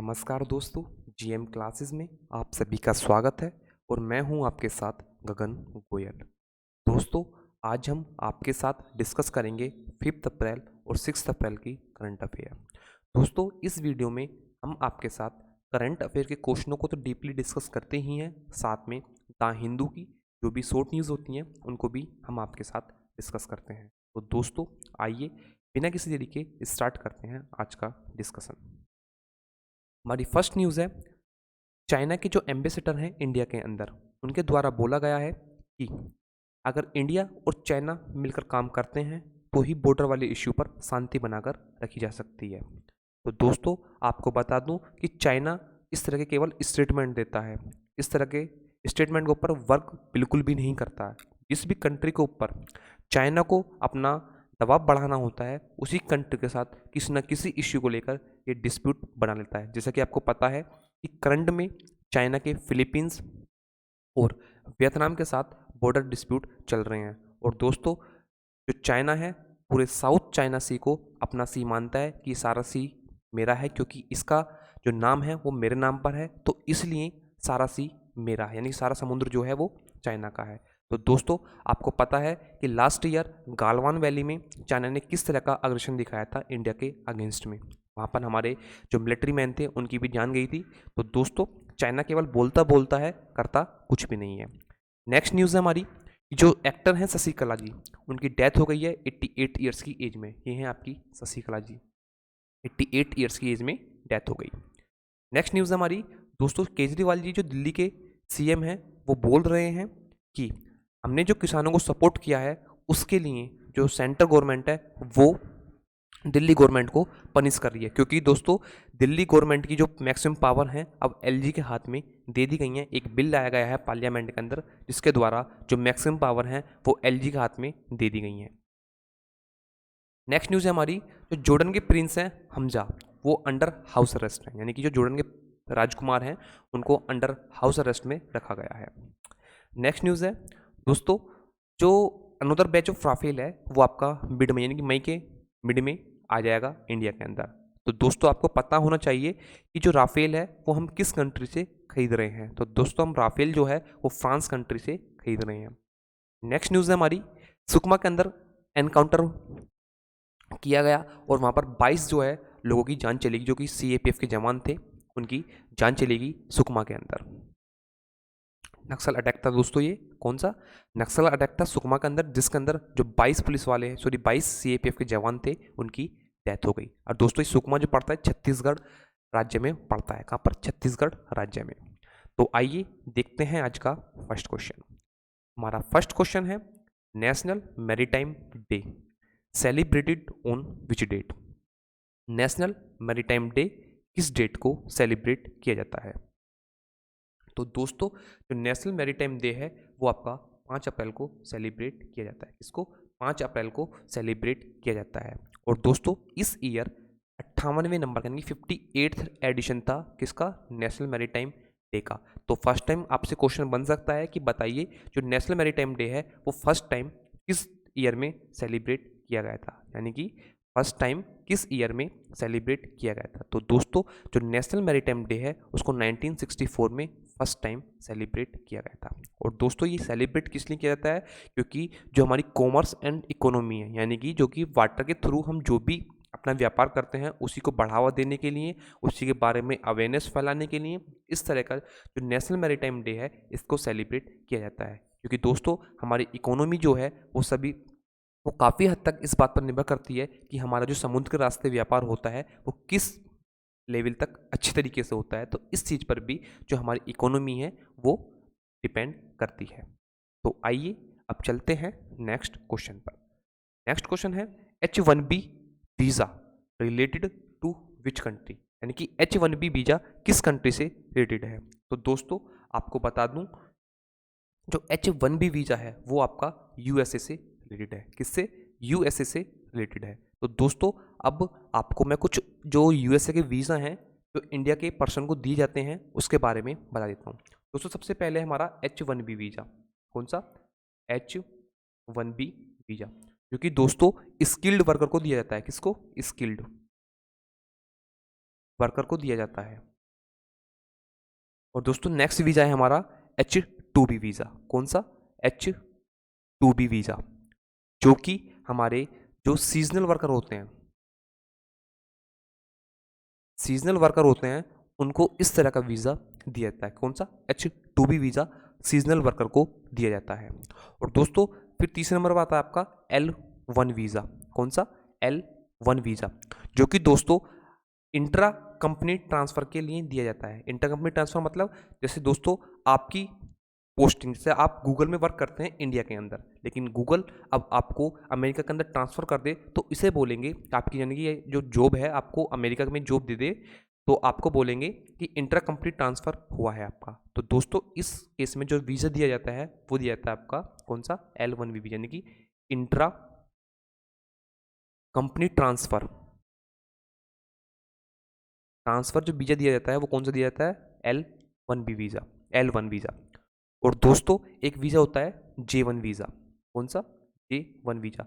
नमस्कार दोस्तों, GM classes में आप सभी का स्वागत है और मैं हूं आपके साथ गगन गोयल। दोस्तों, आज हम आपके साथ डिस्कस करेंगे 5 अप्रैल और 6 अप्रैल की करंट अफेयर। दोस्तों, इस वीडियो में हम आपके साथ करंट अफेयर के क्वेश्चनों को तो डीपली डिस्कस करते ही हैं, साथ में द हिंदू की जो भी शॉर्ट न्यूज़ होती हैं उनको भी हम आपके साथ डिस्कस करते हैं। तो दोस्तों, आइए बिना किसी देरी के स्टार्ट करते हैं आज का डिस्कशन। हमारी फर्स्ट न्यूज़ है, चाइना के जो एम्बेसडर हैं इंडिया के अंदर, उनके द्वारा बोला गया है कि अगर इंडिया और चाइना मिलकर काम करते हैं तो ही बॉर्डर वाले इश्यू पर शांति बनाकर रखी जा सकती है। तो दोस्तों, आपको बता दूं कि चाइना इस तरह के केवल स्टेटमेंट देता है, इस तरह के स्टेटमेंट के ऊपर वर्क बिल्कुल भी नहीं करता है। जिस भी कंट्री के ऊपर चाइना को अपना दबाव बढ़ाना होता है, उसी कंट्री के साथ किसी न किसी इश्यू को लेकर ये डिस्प्यूट बना लेता है। जैसा कि आपको पता है कि करंट में चाइना के फिलीपींस और वियतनाम के साथ बॉर्डर डिस्प्यूट चल रहे हैं। और दोस्तों, जो चाइना है पूरे साउथ चाइना सी को अपना सी मानता है कि सारा सी मेरा है, क्योंकि इसका जो नाम है वो मेरे नाम पर है, तो इसलिए सारा सी मेरा है, यानी सारा समुद्र जो है वो चाइना का है। तो दोस्तों, आपको पता है कि लास्ट ईयर गालवान वैली में चाइना ने किस तरह का अग्रेशन दिखाया था इंडिया के अगेंस्ट में। वहाँ पर हमारे जो मिलिट्री मैन थे उनकी भी जान गई थी। तो दोस्तों, चाइना केवल बोलता बोलता है, करता कुछ भी नहीं है। नेक्स्ट न्यूज़ है हमारी, जो एक्टर हैं शशि कला जी, उनकी डेथ हो गई है 88 ईयर्स की एज में। ये हैं आपकी शशि कला जी, 88 ईयर्स की एज में डेथ हो गई। नेक्स्ट न्यूज़ हमारी दोस्तों, केजरीवाल जी जो दिल्ली के सीएम हैं, वो बोल रहे हैं कि हमने जो किसानों को सपोर्ट किया है उसके लिए जो सेंट्रल गवर्नमेंट है वो दिल्ली गवर्नमेंट को पनिश कर रही है, क्योंकि दोस्तों दिल्ली गवर्नमेंट की जो मैक्सिमम पावर है अब एलजी के हाथ में दे दी गई है। एक बिल लाया गया है पार्लियामेंट के अंदर जिसके द्वारा जो मैक्सिमम पावर है वो एलजी के हाथ में दे दी गई है। नेक्स्ट न्यूज़ है हमारी, जो जॉर्डन के प्रिंस हैं हमजा, वो अंडर हाउस अरेस्ट हैं, यानी कि जो जॉर्डन के राजकुमार हैं उनको अंडर हाउस अरेस्ट में रखा गया है। नेक्स्ट न्यूज़ है दोस्तों, जो अनदर बैच ऑफ राफेल है वो आपका मिड में, यानी कि मई के मिड में आ जाएगा इंडिया के अंदर। तो दोस्तों, आपको पता होना चाहिए कि जो राफेल है वो हम किस कंट्री से खरीद रहे हैं। तो दोस्तों, हम राफेल जो है वो फ्रांस कंट्री से खरीद रहे हैं। नेक्स्ट न्यूज़ है हमारी, सुकमा के अंदर एनकाउंटर किया गया और वहाँ पर 22 जो है लोगों की जान चलेगी, जो कि सीएपीएफ के जवान थे, उनकी जान चलेगी सुकमा के अंदर। नक्सल अटैक था दोस्तों, ये कौन सा नक्सल अटैक था सुकमा के अंदर, जिसके अंदर जो 22 पुलिस वाले हैं, सॉरी 22 सीएपीएफ के जवान थे, उनकी डेथ हो गई। और दोस्तों, ये सुकमा जो पड़ता है छत्तीसगढ़ राज्य में पड़ता है। कहाँ पर? छत्तीसगढ़ राज्य में। तो आइए देखते हैं आज का फर्स्ट क्वेश्चन। हमारा फर्स्ट क्वेश्चन है, national maritime day celebrated on which date? National maritime day किस डेट को सेलिब्रेट किया जाता है? तो दोस्तों, जो नेशनल मैरीटाइम डे है वो आपका 5 अप्रैल को सेलिब्रेट किया जाता है। किसको? 5 अप्रैल को सेलिब्रेट किया जाता है। और दोस्तों, इस ईयर 58वें नंबर यानी 58th एडिशन था किसका? नेशनल मैरीटाइम डे का। तो फर्स्ट टाइम आपसे क्वेश्चन बन सकता है कि बताइए जो नेशनल मैरीटाइम डे है वो फर्स्ट टाइम किस ईयर में सेलिब्रेट किया गया था, यानी कि फर्स्ट टाइम किस ईयर में सेलिब्रेट किया गया था? तो दोस्तों, जो नेशनल मैरीटाइम डे है उसको 1964 में फर्स्ट टाइम सेलिब्रेट किया गया था। और दोस्तों, ये सेलिब्रेट किस लिए किया जाता है? क्योंकि जो हमारी कॉमर्स एंड इकोनॉमी है, यानी कि जो कि वाटर के थ्रू हम जो भी अपना व्यापार करते हैं उसी को बढ़ावा देने के लिए, उसी के बारे में अवेयरनेस फैलाने के लिए इस तरह का जो नेशनल मैरीटाइम डे है इसको सेलिब्रेट किया जाता है। क्योंकि दोस्तों, हमारी इकोनॉमी जो है वो काफ़ी हद तक इस बात पर निर्भर करती है कि हमारा जो समुद्र के रास्ते व्यापार होता है वो किस लेवल तक अच्छी तरीके से होता है। तो इस चीज़ पर भी जो हमारी इकोनॉमी है वो डिपेंड करती है। तो आइए अब चलते हैं नेक्स्ट क्वेश्चन पर। नेक्स्ट क्वेश्चन है, H1B visa related to which country? यानी कि H1B वीज़ा किस कंट्री से रिलेटेड है? तो दोस्तों, आपको बता दूं, जो H1B वीज़ा है वो आपका यूएसए से रिलेटेड है। किससे? यूएसए से रिलेटेड है। तो दोस्तों, अब आपको मैं कुछ जो यूएसए के वीज़ा हैं जो इंडिया के पर्सन को दिए जाते हैं उसके बारे में बता देता हूँ। दोस्तों, सबसे पहले हमारा H1B वीज़ा, कौन सा? H1B वीज़ा, जो कि दोस्तों स्किल्ड वर्कर को दिया जाता है। किसको? स्किल्ड वर्कर को दिया जाता है। और दोस्तों नेक्स्ट वीज़ा है हमारा H2B वीज़ा। कौन सा? H2B वीज़ा, जो कि हमारे जो सीजनल वर्कर होते हैं, उनको इस तरह का वीज़ा दिया जाता है। कौन सा? H2B वीज़ा सीजनल वर्कर को दिया जाता है। और दोस्तों फिर तीसरे नंबर पर आता है आपका L1 वीज़ा। कौन सा? L1 वीज़ा, जो कि दोस्तों इंट्रा कंपनी ट्रांसफ़र के लिए दिया जाता है। इंटर कंपनी ट्रांसफ़र मतलब जैसे दोस्तों आपकी पोस्टिंग, जैसे आप गूगल में वर्क करते हैं इंडिया के अंदर, लेकिन गूगल अब आपको अमेरिका के अंदर ट्रांसफ़र कर दे तो इसे बोलेंगे आपकी, यानी कि ये जो जॉब है आपको अमेरिका में जॉब दे दे तो आपको बोलेंगे कि इंट्रा कंपनी ट्रांसफ़र हुआ है आपका। तो दोस्तों इस केस में जो वीज़ा दिया जाता है वो दिया जाता है आपका कौन सा? L1 वीज़ा, यानी कि इंट्रा कंपनी ट्रांसफ़र जो वीज़ा दिया जाता है वो कौन सा दिया जाता है? L1B visa, L1 visa. और दोस्तों एक वीज़ा होता है J1 वीज़ा। कौन सा? J1 वीज़ा,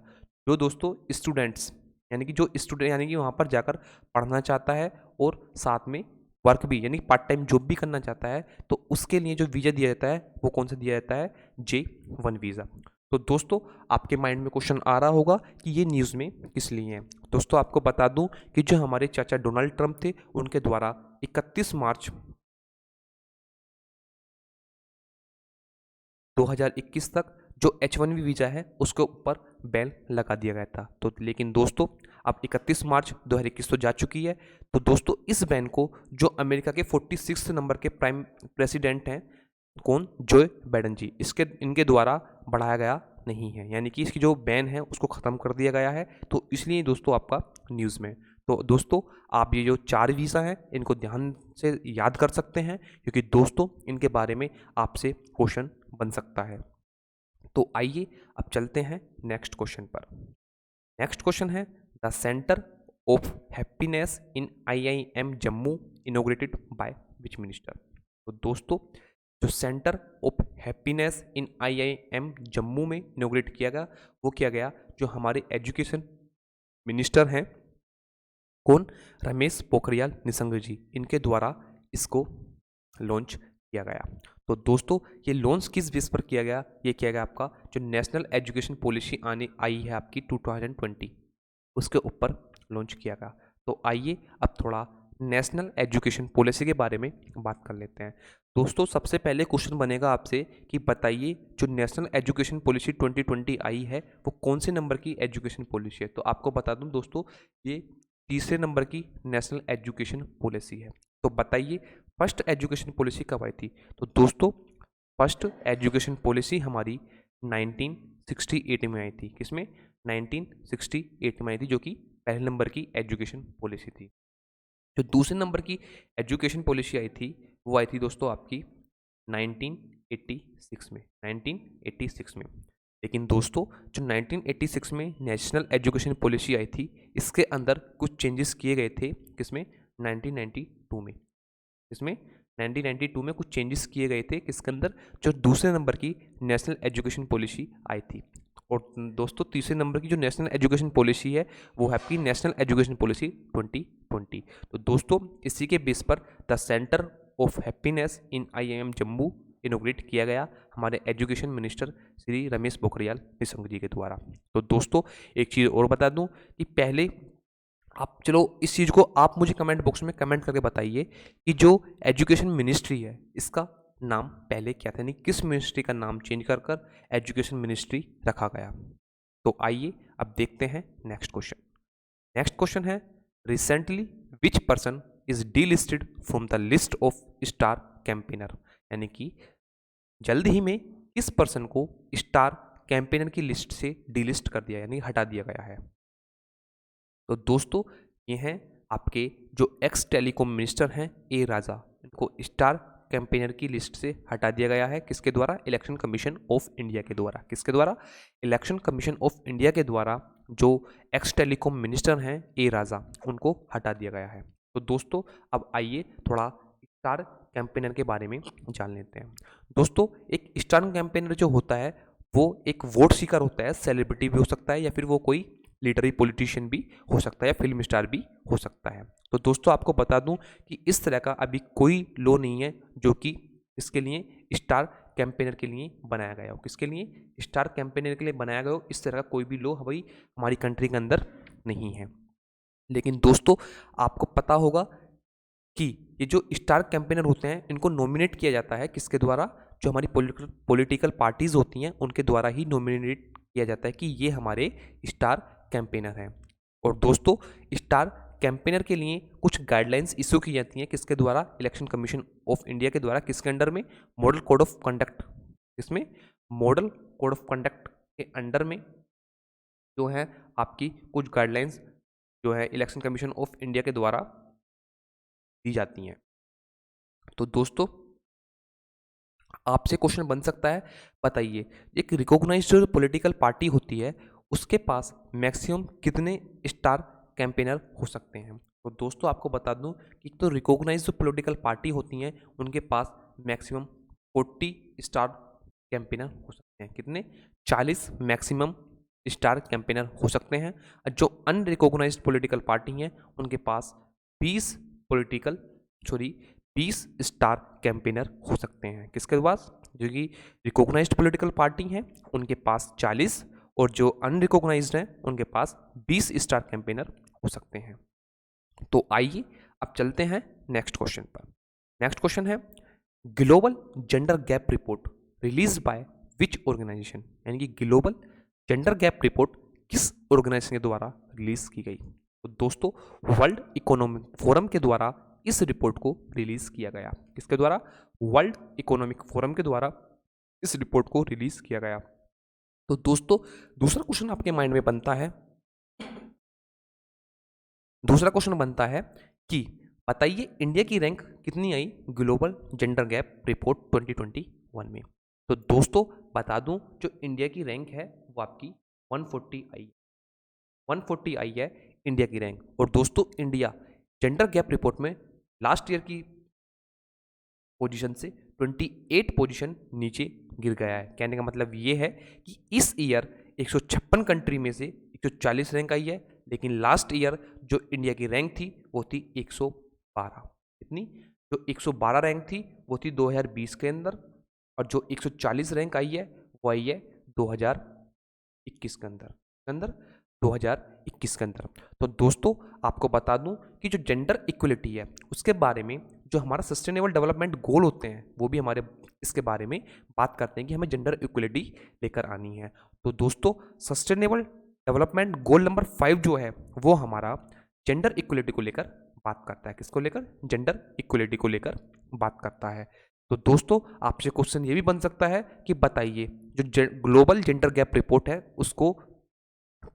जो दोस्तों स्टूडेंट्स, यानी कि जो स्टूडेंट यानी कि वहाँ पर जाकर पढ़ना चाहता है और साथ में वर्क भी, यानी पार्ट टाइम जॉब भी करना चाहता है, तो उसके लिए जो वीज़ा दिया जाता है वो कौन सा दिया जाता है? J1 visa. तो दोस्तों आपके माइंड में क्वेश्चन आ रहा होगा कि ये न्यूज़ में किस लिए है। दोस्तों आपको बता दूं कि जो हमारे चाचा डोनाल्ड ट्रंप थे उनके द्वारा 31 मार्च 2021 तक जो H1B वीज़ा है उसके ऊपर बैन लगा दिया गया था। तो लेकिन दोस्तों अब 31 मार्च 2021 तो जा चुकी है। तो दोस्तों इस बैन को जो अमेरिका के 46 नंबर के प्राइम प्रेसिडेंट हैं, कौन? जो बाइडेन जी, इनके द्वारा बढ़ाया गया नहीं है, यानी कि इसकी जो बैन है उसको ख़त्म कर दिया गया है। तो इसलिए दोस्तों आपका न्यूज़ में, तो दोस्तों आप ये जो 4 वीज़ा हैं इनको ध्यान से याद कर सकते हैं, क्योंकि दोस्तों इनके बारे में आपसे क्वेश्चन बन सकता है। तो आइए अब चलते हैं नेक्स्ट क्वेश्चन पर। नेक्स्ट क्वेश्चन है the centre of happiness in IIM Jammu inaugurated by which minister? तो दोस्तों जो centre of happiness in IIM Jammu में इनोग्रेट किया गया वो किया गया जो हमारे एजुकेशन मिनिस्टर हैं, कौन? रमेश पोखरियाल निशंक जी, इनके द्वारा इसको लॉन्च किया गया। तो दोस्तों ये लॉन्च किस बेस पर किया गया? ये किया गया आपका जो नेशनल एजुकेशन पॉलिसी आने आई है आपकी 2020, उसके ऊपर लॉन्च किया गया। तो आइए अब थोड़ा नेशनल एजुकेशन पॉलिसी के बारे में बात कर लेते हैं। दोस्तों सबसे पहले क्वेश्चन बनेगा आपसे कि बताइए जो नेशनल एजुकेशन पॉलिसी 2020 आई है वो कौन से नंबर की एजुकेशन पॉलिसी है? तो आपको बता दूं दोस्तों ये तीसरे नंबर की नेशनल एजुकेशन पॉलिसी है। तो बताइए फर्स्ट एजुकेशन पॉलिसी कब आई थी? तो दोस्तों फर्स्ट एजुकेशन पॉलिसी हमारी 1968 में आई थी। किसमें? 1968 में आई थी, जो कि पहले नंबर की एजुकेशन पॉलिसी थी। जो दूसरे नंबर की एजुकेशन पॉलिसी आई थी वो आई थी दोस्तों आपकी 1986 में, 1986 में। लेकिन दोस्तों जो 1986 में नेशनल एजुकेशन पॉलिसी आई थी इसके अंदर कुछ चेंजेस किए गए थे। किसमें? 1992 में। इसमें 1992 में कुछ चेंजेस किए गए थे किसके अंदर? जो दूसरे नंबर की नेशनल एजुकेशन पॉलिसी आई थी। और दोस्तों तीसरे नंबर की जो नेशनल एजुकेशन पॉलिसी है वो है आपकी नेशनल एजुकेशन पॉलिसी 2020। तो दोस्तों इसी के बेस पर the centre of happiness in IIM Jammu इनोग्रेट किया गया हमारे एजुकेशन मिनिस्टर श्री रमेश पोखरियाल निशंक जी के द्वारा। तो दोस्तों एक चीज़ और बता दूं कि पहले आप चलो इस चीज़ को आप मुझे कमेंट बॉक्स में कमेंट करके बताइए कि जो एजुकेशन मिनिस्ट्री है इसका नाम पहले क्या था, यानी किस मिनिस्ट्री का नाम चेंज कर कर एजुकेशन मिनिस्ट्री रखा गया। तो आइए अब देखते हैं नेक्स्ट क्वेश्चन। नेक्स्ट क्वेश्चन है recently which person is delisted from the list of star campaigner? यानी कि जल्द ही में किस पर्सन को स्टार कैंपेनर की लिस्ट से डीलिस्ट कर दिया, यानी हटा दिया गया है? तो दोस्तों ये हैं आपके जो एक्स टेलीकॉम मिनिस्टर हैं ए राजा, इनको स्टार कैंपेनर की लिस्ट से हटा दिया गया है। किसके द्वारा? इलेक्शन कमीशन ऑफ इंडिया के द्वारा। किसके द्वारा? इलेक्शन कमीशन ऑफ इंडिया के द्वारा जो एक्स टेलीकॉम मिनिस्टर हैं ए राजा उनको हटा दिया गया है। तो दोस्तों अब आइए थोड़ा स्टार कैंपेनर के बारे में जान लेते हैं। दोस्तों एक स्टार कैंपेनर जो होता है वो एक वोट सीकर होता है, सेलिब्रिटी भी हो सकता है या फिर वो कोई लीडरी पॉलिटिशियन भी हो सकता है या फिल्म स्टार भी हो सकता है। तो दोस्तों आपको बता दूं कि इस तरह का अभी कोई लॉ नहीं है जो कि इसके लिए स्टार कैंपेनर के लिए बनाया गया हो। किसके लिए? स्टार कैंपेनर के लिए बनाया गया हो। इस तरह का कोई भी लॉ भाई हमारी कंट्री के अंदर नहीं है। लेकिन दोस्तों आपको पता होगा कि ये जो स्टार कैंपेनर होते हैं इनको नॉमिनेट किया जाता है किसके द्वारा? जो हमारी पॉलिटिकल पार्टीज होती हैं उनके द्वारा ही नॉमिनेट किया जाता है कि ये हमारे स्टार कैंपेनर हैं। और दोस्तों स्टार कैंपेनर के लिए कुछ गाइडलाइंस इशू की जाती हैं किसके द्वारा? इलेक्शन कमीशन ऑफ इंडिया के द्वारा। किसके अंडर में? Model code of conduct. इसमें मॉडल कोड ऑफ कंडक्ट के अंडर में जो है आपकी कुछ गाइडलाइंस जो है इलेक्शन कमीशन ऑफ इंडिया के द्वारा दी जाती हैं। तो दोस्तों आपसे क्वेश्चन बन सकता है, बताइए एक रिकॉग्नाइज्ड जो पॉलिटिकल पार्टी होती है उसके पास मैक्सिमम कितने स्टार कैंपेनर हो सकते हैं? तो दोस्तों आपको बता दूं कि तो रिकॉग्नाइज्ड जो पॉलिटिकल पार्टी होती हैं उनके पास मैक्सिमम 40 स्टार कैंपेनर हो सकते हैं। कितने? 40 मैक्सिमम स्टार कैंपेनर हो सकते हैं। जो अनरिकॉग्नाइज्ड पॉलिटिकल पार्टी हैं उनके पास 20 स्टार कैंपेनर हो सकते हैं। किसके पास? जो कि रिकॉग्नाइज्ड पॉलिटिकल पार्टी हैं उनके पास 40 और जो अनरिकॉग्नाइज्ड हैं उनके पास 20 स्टार कैंपेनर हो सकते हैं। तो आइए अब चलते हैं नेक्स्ट क्वेश्चन पर। नेक्स्ट क्वेश्चन है global gender gap report release by which organisation? यानी कि ग्लोबल जेंडर गैप रिपोर्ट किस ऑर्गेनाइजेशन के द्वारा रिलीज की गई? तो दोस्तों वर्ल्ड इकोनॉमिक फोरम के द्वारा इस रिपोर्ट को रिलीज किया गया। किसके द्वारा? वर्ल्ड इकोनॉमिक फोरम के द्वारा इस रिपोर्ट को रिलीज किया गया। तो दोस्तों दूसरा क्वेश्चन आपके माइंड में बनता है, दूसरा क्वेश्चन बनता है कि बताइए इंडिया की रैंक कितनी आई ग्लोबल जेंडर गैप रिपोर्ट 2021 में? तो दोस्तों बता दूं जो इंडिया की रैंक है वो आपकी 140 आई, 140 आई है इंडिया की रैंक। और दोस्तों इंडिया जेंडर गैप रिपोर्ट में लास्ट ईयर की पोजीशन से 28 पोजीशन नीचे गिर गया है। कहने का मतलब ये है कि इस ईयर 156 कंट्री में से 140 रैंक आई है, लेकिन लास्ट ईयर जो इंडिया की रैंक थी वो थी 112। कितनी? जो 112 रैंक थी वो थी 2020 के अंदर, और जो 140 रैंक आई है वो आई है 2021 के अंदर 2021 के अंदर। तो दोस्तों आपको बता दूं कि जो जेंडर इक्वलिटी है उसके बारे में जो हमारा सस्टेनेबल डेवलपमेंट गोल होते हैं वो भी हमारे इसके बारे में बात करते हैं कि हमें जेंडर इक्वलिटी लेकर आनी है। तो दोस्तों सस्टेनेबल डेवलपमेंट गोल नंबर 5 जो है वो हमारा जेंडर इक्वलिटी को लेकर बात करता है। किसको लेकर? जेंडर इक्वलिटी को लेकर बात करता है। तो दोस्तों आपसे क्वेश्चन ये भी बन सकता है कि बताइए जो ग्लोबल जेंडर गैप रिपोर्ट है उसको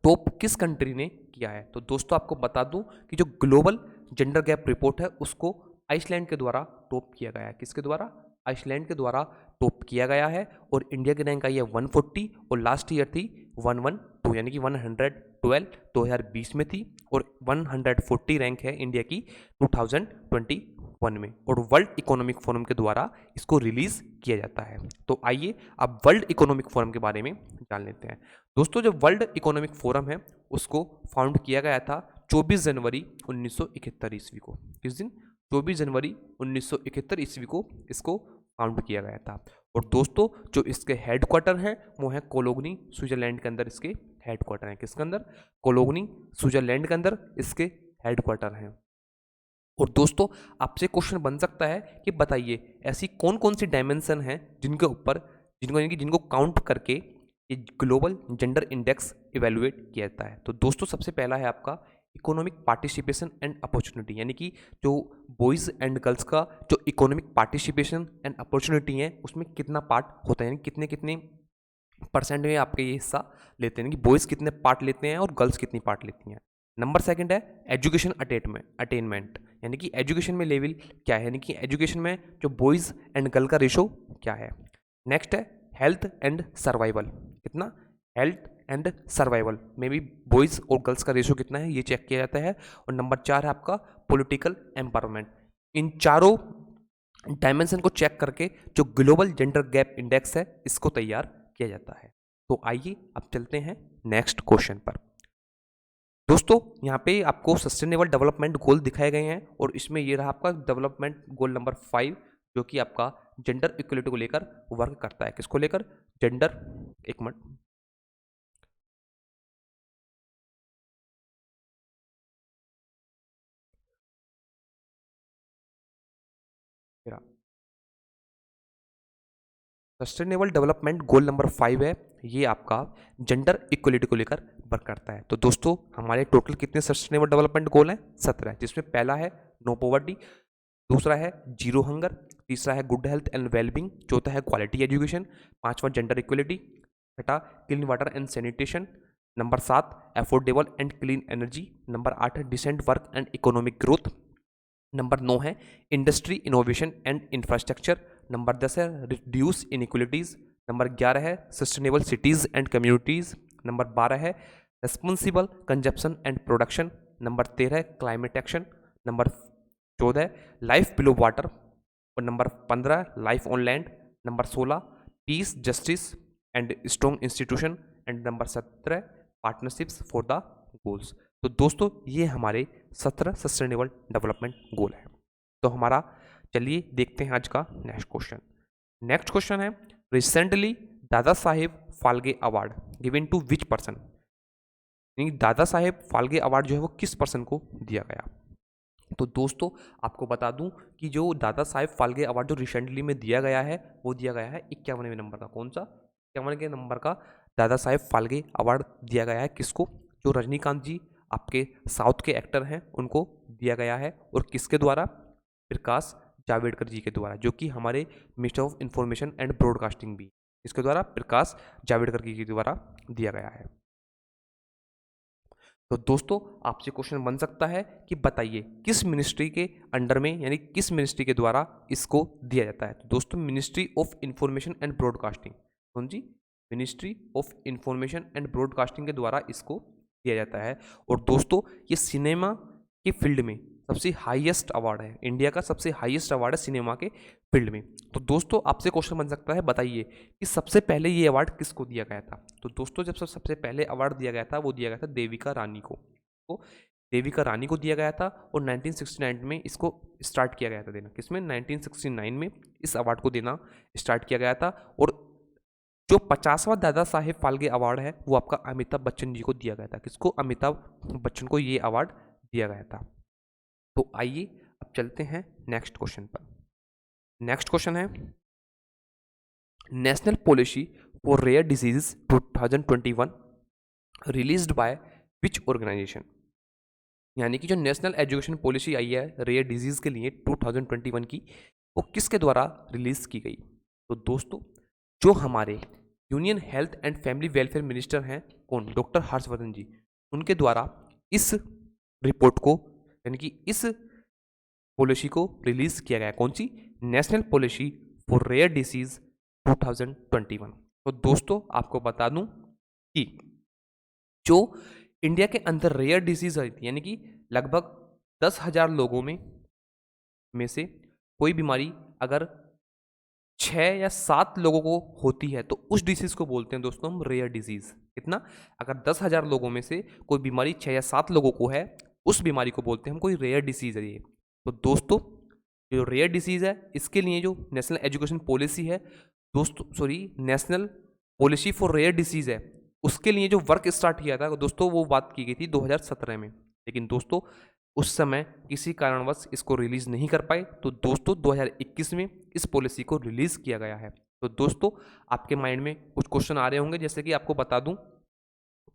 टॉप किस कंट्री ने किया है? तो दोस्तों आपको बता दूं कि जो ग्लोबल जेंडर गैप रिपोर्ट है उसको आइसलैंड के द्वारा टॉप किया गया है। किसके द्वारा? आइसलैंड के द्वारा टॉप किया गया है। और इंडिया की रैंक आई है 140 और लास्ट ईयर थी 112 यानी कि 112 2020 में थी, और 140 रैंक है इंडिया की 2021 में, और वर्ल्ड इकोनॉमिक फोरम के द्वारा इसको रिलीज किया जाता है। तो आइए अब वर्ल्ड इकोनॉमिक फोरम के बारे में जान लेते हैं। दोस्तों जो वर्ल्ड इकोनॉमिक फोरम है उसको फाउंड किया गया था 24 जनवरी 1971 ईस्वी को। किस दिन? 24 जनवरी 1971 ईस्वी को इसको फाउंड किया गया था। और दोस्तों जो इसके हेडक्वार्टर हैं वो है कोलोगनी स्विट्जरलैंड के अंदर इसके हेडक्वार्टर हैं। किसके अंदर? कोलोगनी स्विट्जरलैंड के अंदर इसके हेडक्वार्टर हैं। और दोस्तों आपसे क्वेश्चन बन सकता है कि बताइए ऐसी कौन कौन सी डायमेंशन हैं जिनके ऊपर जिनको काउंट करके ये ग्लोबल जेंडर इंडेक्स इवेलुएट किया जाता है। तो दोस्तों सबसे पहला है आपका इकोनॉमिक पार्टिसिपेशन एंड अपॉर्चुनिटी, यानी कि जो बॉयज़ एंड गर्ल्स का जो इकोनॉमिक पार्टिसिपेशन एंड अपॉर्चुनिटी है उसमें कितना पार्ट होता है, यानी कितने कितने परसेंट में आपके ये हिस्सा लेते हैं कि बॉयज़ कितने पार्ट लेते हैं और गर्ल्स कितनी पार्ट लेती हैं। नंबर सेकंड है एजुकेशन अटेनमेंट, यानी कि एजुकेशन में लेवल क्या है, यानी कि एजुकेशन में जो बॉयज़ एंड गर्ल का रेशो क्या है। नेक्स्ट है हेल्थ एंड सर्वाइवल, कितना? हेल्थ एंड सर्वाइवल में भी बॉयज़ और गर्ल्स का रेशो कितना है ये चेक किया जाता है। और नंबर 4 है आपका पॉलिटिकल एम्पावरमेंट। इन चारों डायमेंशन को चेक करके जो ग्लोबल जेंडर गैप इंडेक्स है इसको तैयार किया जाता है। तो आइए अब चलते हैं नेक्स्ट क्वेश्चन पर। दोस्तों यहाँ पे आपको सस्टेनेबल डेवलपमेंट गोल दिखाए गए हैं और इसमें ये रहा आपका डेवलपमेंट गोल नंबर 5, जो कि आपका जेंडर इक्वलिटी को लेकर वर्क करता है। किसको लेकर? जेंडर, एक minute, sustainable development goal number 5 है, ये आपका जेंडर इक्वलिटी को लेकर वर्क करता है। तो दोस्तों हमारे टोटल कितने सस्टेनेबल डेवलपमेंट गोल हैं? 17, जिसमें पहला है नो पॉवर्टी, दूसरा है जीरो हंगर, तीसरा है गुड हेल्थ एंड वेलबींग, चौथा है क्वालिटी एजुकेशन, पांचवा जेंडर इक्वलिटी, छठा clean water and sanitation, number 7 affordable and clean energy, number 8 decent work and economic growth, number 9 है industry innovation and infrastructure, number 10 है reduce inequalities, number 11 है sustainable cities and communities, number 12 है responsible consumption and production, number 13 है climate action, number 14 है life below water, और number 15 life on land, number 16 piece justice and strong institution, and number 17 partnerships for the goals. तो दोस्तों ये हमारे 17 sustainable development goal है। तो हमारा चलिए देखते हैं आज का नेक्स्ट क्वेश्चन। नेक्स्ट क्वेश्चन है recently Dada Saheb Phalke award given to which person, यानी दादा साहेब फाल्के अवार्ड जो है वो किस पर्सन को दिया गया। तो दोस्तों आपको बता दूं कि जो दादा साहेब फाल्के अवार्ड जो रिसेंटली में दिया गया है वो दिया गया है 51वें नंबर का। कौन सा? 51वें नंबर का दादा साहेब फाल्के अवार्ड दिया गया है किसको? जो रजनीकांत जी आपके साउथ के एक्टर हैं उनको दिया गया है, और किसके द्वारा? प्रकाश जावड़ेकर जी के द्वारा, जो कि हमारे minister of information and broadcasting भी, इसके द्वारा प्रकाश जावड़ेकर जी के द्वारा दिया गया है। तो दोस्तों आपसे क्वेश्चन बन सकता है कि बताइए किस मिनिस्ट्री के अंडर में, यानी किस मिनिस्ट्री के द्वारा इसको दिया जाता है। तो दोस्तों ministry of information and broadcasting, कौन जी? Ministry of information and broadcasting के द्वारा इसको दिया जाता है। और दोस्तों ये सिनेमा के फील्ड में सबसे हाईएस्ट अवार्ड है, इंडिया का सबसे हाईएस्ट अवार्ड है सिनेमा के फील्ड में। तो दोस्तों आपसे क्वेश्चन बन सकता है बताइए कि सबसे पहले ये अवार्ड किसको दिया गया था। तो दोस्तों जब सबसे पहले अवार्ड दिया गया था वो दिया गया था देविका रानी को। तो देविका रानी को दिया गया था, और 1969 में इसको स्टार्ट किया गया था देना। किसमें? 1969 में इस अवार्ड को देना स्टार्ट किया गया था। और जो 50वां दादा साहेब फाल्के अवार्ड है वो आपका अमिताभ बच्चन जी को दिया गया था। किसको? अमिताभ बच्चन को ये अवार्ड दिया गया था। तो आइए अब चलते हैं नेक्स्ट क्वेश्चन पर। नेक्स्ट क्वेश्चन है national policy for rare disease 2021 released by which organisation, यानी कि जो नेशनल एजुकेशन पॉलिसी आई है रेयर डिजीज के लिए 2021 की, वो किसके द्वारा रिलीज की गई। तो दोस्तों जो हमारे union health and family welfare minister हैं, कौन? डॉक्टर हर्षवर्धन जी, उनके द्वारा इस रिपोर्ट को, यानी कि इस पॉलिसी को रिलीज किया गया। कौन सी? National policy for rare disease 2021। तो दोस्तों आपको बता दूं कि जो इंडिया के अंदर रेयर डिसीज आई थी, यानी कि लगभग 10,000 लोगों में से कोई बीमारी अगर 6 या 7 लोगों को होती है तो उस डिसीज को बोलते हैं दोस्तों हम रेयर डिजीज। कितना? अगर 10,000 लोगों में से कोई बीमारी 6 या 7 लोगों को है, उस बीमारी को बोलते हैं हम कोई रेयर डिसीज है ये। तो दोस्तों जो रेयर डिसीज है इसके लिए जो नेशनल एजुकेशन पॉलिसी है दोस्तों, sorry national policy for rare disease है, उसके लिए जो वर्क स्टार्ट किया था दोस्तों वो बात की गई थी 2017 में। लेकिन दोस्तों उस समय किसी कारणवश इसको रिलीज नहीं कर पाए, तो दोस्तों 2021 में इस पॉलिसी को रिलीज किया गया है। तो दोस्तों आपके माइंड में कुछ क्वेश्चन आ रहे होंगे, जैसे कि आपको बता दूं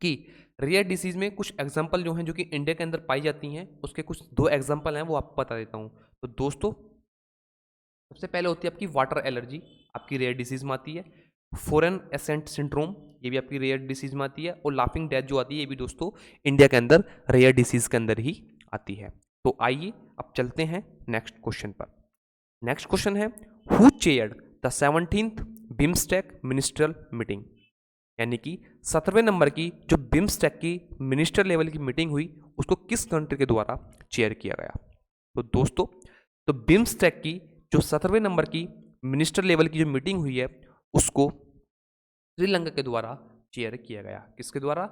कि रेयर डिसीज में कुछ एग्जांपल जो हैं जो कि इंडिया के अंदर पाई जाती हैं, उसके कुछ 2 एग्जांपल हैं वो आपको बता देता हूं। तो दोस्तों सबसे पहले होती है आपकी वाटर एलर्जी, आपकी रेयर डिसीज में आती है। फॉरेन एसेंट सिंड्रोम, ये भी आपकी रेयर डिसीज में आती है। और लाफिंग डेथ जो आती है ये भी दोस्तों इंडिया के अंदर रेयर डिसीज के अंदर ही आती है। तो आइए अब चलते हैं नेक्स्ट क्वेश्चन पर। नेक्स्ट क्वेश्चन है who chaired the 17th BIMSTEC ministerial meeting, यानी कि 17वें नंबर की जो बिम्स्टेक की मिनिस्टर लेवल की मीटिंग हुई उसको किस कंट्री के द्वारा चेयर किया गया। तो दोस्तों तो बिम्स्टेक की जो 17वें नंबर की मिनिस्टर लेवल की जो मीटिंग हुई है उसको श्रीलंका के द्वारा चेयर किया गया। किसके द्वारा?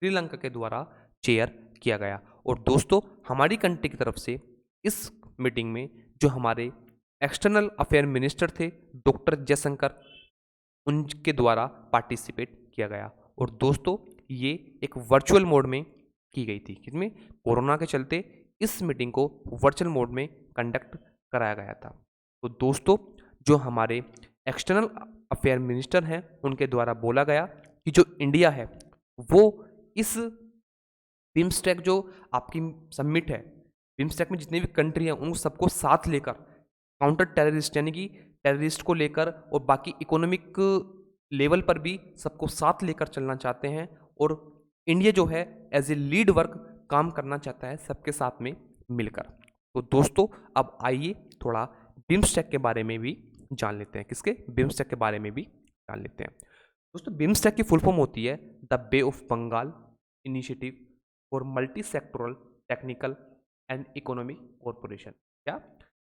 श्रीलंका के द्वारा चेयर किया गया। और दोस्तों हमारी कंट्री की तरफ से इस मीटिंग में जो हमारे एक्सटर्नल अफेयर मिनिस्टर थे डॉक्टर जयशंकर, उनके द्वारा पार्टिसिपेट किया गया। और दोस्तों ये एक वर्चुअल मोड में की गई थी, जिसमें कोरोना के चलते इस मीटिंग को वर्चुअल मोड में कंडक्ट कराया गया था। तो दोस्तों जो हमारे एक्सटर्नल अफेयर मिनिस्टर हैं उनके द्वारा बोला गया कि जो इंडिया है वो इस बिम्स्टेक जो आपकी समिट है, बिम्स्टेक में जितने भी कंट्री हैं उन सबको साथ लेकर काउंटर टेररिस्ट यानी कि टेररिस्ट को लेकर और बाकी इकोनॉमिक लेवल पर भी सबको साथ लेकर चलना चाहते हैं। और इंडिया जो है एज ए लीड वर्क काम करना चाहता है सबके साथ में मिलकर। तो दोस्तों अब आइए थोड़ा बिम्स्टेक के बारे में भी जान लेते हैं। किसके? बिम्स्टेक के बारे में भी जान लेते हैं। दोस्तों बिम्स्टेक की फुल फॉर्म होती है the bay of Bengal initiative for multi sectoral technical and economic corporation. क्या?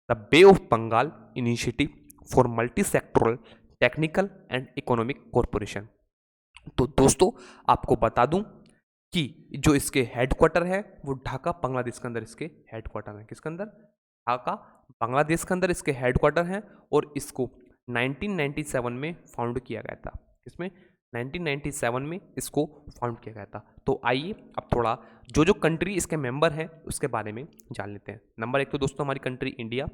The bay of Bengal initiative for multi sectoral technical and economic corporation. तो दोस्तों आपको बता दूं कि जो इसके हेडक्वार्टर है वो ढाका बांग्लादेश के अंदर इसके हेडक्वार्टर है। किसके अंदर? ढाका बांग्लादेश के अंदर इसके हेडक्वार्टर हैं। और इसको 1997 में फाउंड किया गया था। इसमें 1997 में इसको फाउंड किया गया था। तो आइए अब थोड़ा जो जो कंट्री इसके मेंबर हैं उसके बारे में जान लेते हैं। नंबर 1 तो दोस्तों हमारी कंट्री इंडिया,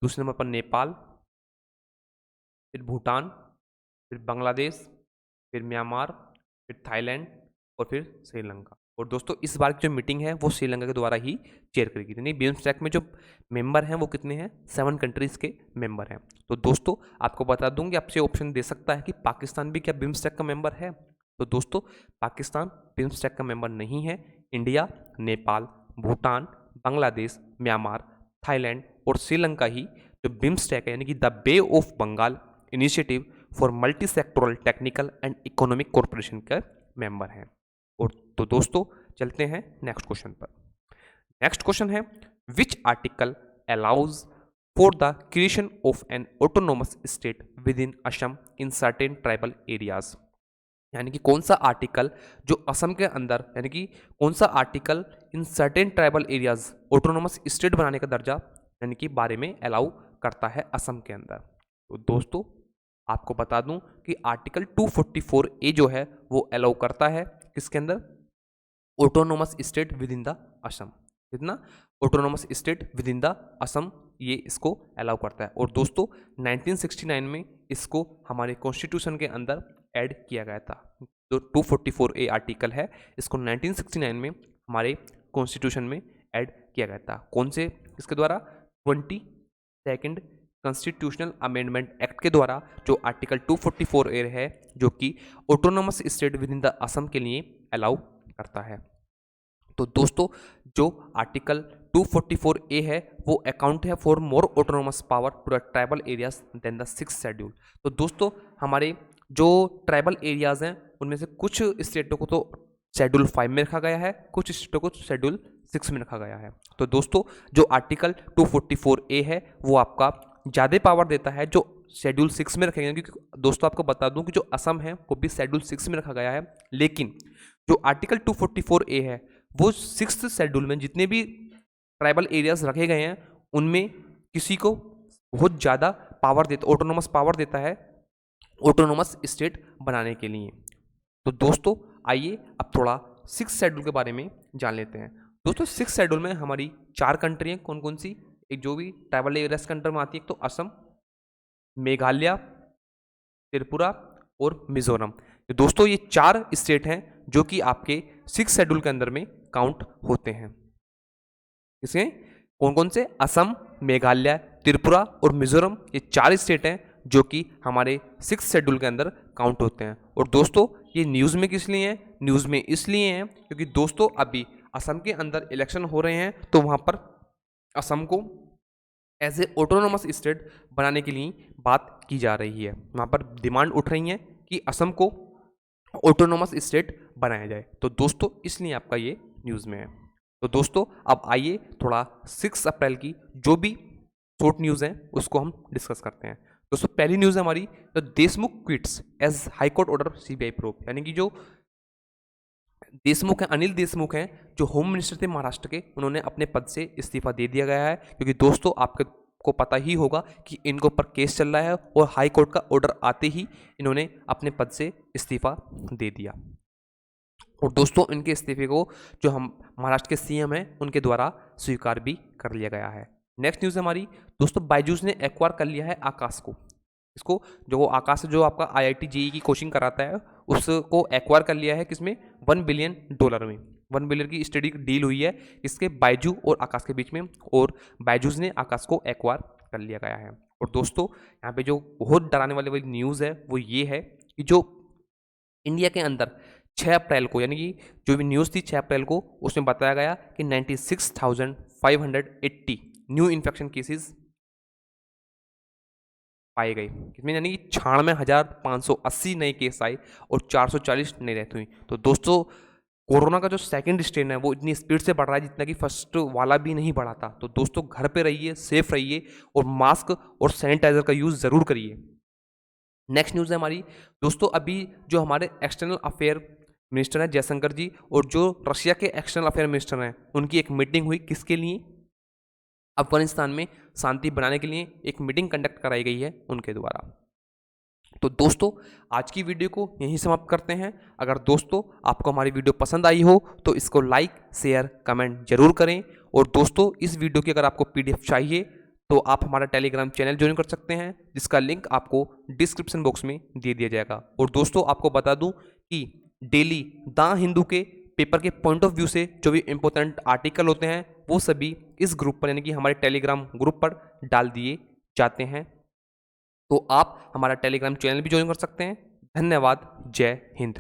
दूसरे नंबर पर नेपाल, फिर भूटान, फिर बांग्लादेश, फिर म्यांमार, फिर थाईलैंड और फिर श्रीलंका। और दोस्तों इस बार की जो मीटिंग है वो श्रीलंका के द्वारा ही चेयर करेगी। यानी बिम्स्टेक में जो मेंबर हैं वो कितने हैं? 7 कंट्रीज के मेंबर हैं। तो दोस्तों आपको बता दूं कि आपसे ऑप्शन दे सकता है कि पाकिस्तान भी क्या बिम्स्टेक का मेंबर है? तो दोस्तों पाकिस्तान बिम्स्टेक का मेंबर नहीं है। India, Nepal, Bhutan, Bangladesh, Myanmar, Thailand और श्रीलंका ही जो बिम्स्टेक है यानी कि the bay of Bengal initiative for multi sectoral technical and economic corporation का मेंबर हैं। और तो दोस्तों चलते हैं नेक्स्ट क्वेश्चन पर। नेक्स्ट क्वेश्चन है which article allows for the creation of N autonomous state with in Assam in certain tribal areas. यानी कि कौन सा आर्टिकल जो असम के अंदर यानी कि कौन सा article in certain tribal areas autonomous state बनाने का दर्जा यानी कि बारे में अलाउ करता है असम के अंदर। तो दोस्तों आपको बता दूं कि आर्टिकल 244A जो है वो अलाउ करता है किसके अंदर? Autonomous state within the Assam. कितना? Autonomous state within the Assam ये इसको अलाउ करता है। और दोस्तों 1969 में इसको हमारे कॉन्स्टिट्यूशन के अंदर ऐड किया गया था। जो 244A आर्टिकल है इसको 1969 में हमारे कॉन्स्टिट्यूशन में ऐड किया गया था। कौन से? इसके द्वारा 22nd कॉन्स्टिट्यूशनल अमेंडमेंट एक्ट के द्वारा जो आर्टिकल 244A है जो कि autonomous state within the Assam के लिए अलाउ करता है। तो दोस्तों जो आर्टिकल 244A है वो अकाउंट है for more autonomous power to the tribal areas then the 6th schedule. तो दोस्तों हमारे जो ट्राइबल एरियाज हैं उनमें से कुछ स्टेटों को तो शेड्यूल 5 में रखा गया है, कुछ स्टेटों को शेड्यूल 6 में रखा गया है। तो दोस्तों जो आर्टिकल 244A है वो आपका ज़्यादा पावर देता है जो शेड्यूल 6 में रखे गए। क्योंकि दोस्तों आपको बता दूं कि जो असम है वो भी शेड्यूल 6 में रखा गया है, लेकिन जो आर्टिकल 244A है वो 6th शेड्यूल में जितने भी ट्राइबल एरियाज रखे गए हैं उनमें किसी को बहुत ज़्यादा पावर देता, ऑटोनोमस पावर देता है ऑटोनोमस स्टेट बनाने के लिए। तो दोस्तों आइए अब थोड़ा 6th शेड्यूल के बारे में जान लेते हैं। दोस्तों 6th शेड्यूल में हमारी 4 कंट्री हैं। कौन कौन सी? एक जो भी ट्राइबल एरियाज के अंडर में आती है, एक तो असम, मेघालय, त्रिपुरा और मिजोरम। तो दोस्तों ये 4 स्टेट हैं जो कि आपके 6th शेड्यूल के अंदर में काउंट होते हैं। इसके कौन कौन से? असम, मेघालय, त्रिपुरा और मिजोरम, ये 4 स्टेट हैं जो कि हमारे 6th शेड्यूल के अंदर काउंट होते हैं। और दोस्तों ये न्यूज़ में किस लिए हैं? न्यूज़ में इसलिए हैं क्योंकि दोस्तों अभी असम के अंदर इलेक्शन हो रहे हैं, तो वहाँ पर असम को एज ए ऑटोनोमस स्टेट बनाने के लिए बात की जा रही है। वहाँ पर डिमांड उठ रही है कि असम को ऑटोनोमस स्टेट बनाया जाए। तो दोस्तों इसलिए आपका ये न्यूज़ में है। तो दोस्तों अब आइए थोड़ा 6 अप्रैल की जो भी शॉर्ट न्यूज़ हैं उसको हम डिस्कस करते हैं। दोस्तों पहली न्यूज़ है हमारी the Deshmukh quits as high court order CBI probe. यानी कि जो देशमुख हैं, अनिल देशमुख हैं, जो होम मिनिस्टर थे महाराष्ट्र के, उन्होंने अपने पद से इस्तीफा दे दिया गया है, क्योंकि दोस्तों आपको पता ही होगा कि इनके ऊपर केस चल रहा है और हाई कोर्ट का ऑर्डर आते ही इन्होंने अपने पद से इस्तीफा दे दिया। और दोस्तों इनके इस्तीफे को जो हम महाराष्ट्र के सीएम हैं उनके द्वारा स्वीकार भी कर लिया गया है। नेक्स्ट न्यूज़ हमारी दोस्तों, बायजूस ने एक्वायर कर लिया है आकाश को। इसको जो वो आकाश से जो आपका IIT JEE की कोचिंग कराता है उसको एक्वायर कर लिया है, किसमें, $1 बिलियन में। 1 बिलियन की स्टडी डील हुई है इसके बायजू और आकाश के बीच में, और बायजूस ने आकाश को एक्वायर कर लिया गया है। और दोस्तों यहाँ पे जो बहुत डराने वाली न्यूज़ है वो ये है कि जो इंडिया के अंदर 6 अप्रैल को, यानी कि जो भी न्यूज़ थी 6 अप्रैल को, उसमें बताया गया कि 96,580 न्यू इन्फेक्शन केसेस पाए गए, कितने, यानी कि 96,580 नए केस आए और 440 नई डेथ हुई। तो दोस्तों कोरोना का जो सेकंड स्ट्रेन है वो इतनी स्पीड से बढ़ रहा है जितना कि फर्स्ट वाला भी नहीं बढ़ा था। तो दोस्तों घर पे रहिए, सेफ रहिए और मास्क और सैनिटाइजर का यूज़ ज़रूर करिए। नेक्स्ट न्यूज़ है हमारी दोस्तों, अभी जो हमारे एक्सटर्नल अफेयर मिनिस्टर हैं जयशंकर जी, और जो रशिया के एक्सटर्नल अफेयर मिनिस्टर हैं, उनकी एक मीटिंग हुई, किसके लिए, अफगानिस्तान में शांति बनाने के लिए एक मीटिंग कंडक्ट कराई गई है उनके द्वारा। तो दोस्तों आज की वीडियो को यहीं समाप्त करते हैं। अगर दोस्तों आपको हमारी वीडियो पसंद आई हो तो इसको लाइक, शेयर, कमेंट जरूर करें। और दोस्तों इस वीडियो की अगर आपको PDF चाहिए तो आप हमारा टेलीग्राम चैनल ज्वाइन कर सकते हैं, जिसका लिंक आपको डिस्क्रिप्शन बॉक्स में दे दिया जाएगा। और दोस्तों आपको बता दूं कि डेली द हिंदू के पेपर के पॉइंट ऑफ व्यू से जो भी इंपॉर्टेंट आर्टिकल होते हैं वो सभी इस ग्रुप पर, यानी कि हमारे टेलीग्राम ग्रुप पर डाल दिए जाते हैं। तो आप हमारा टेलीग्राम चैनल भी ज्वाइन कर सकते हैं। धन्यवाद। जय हिंद।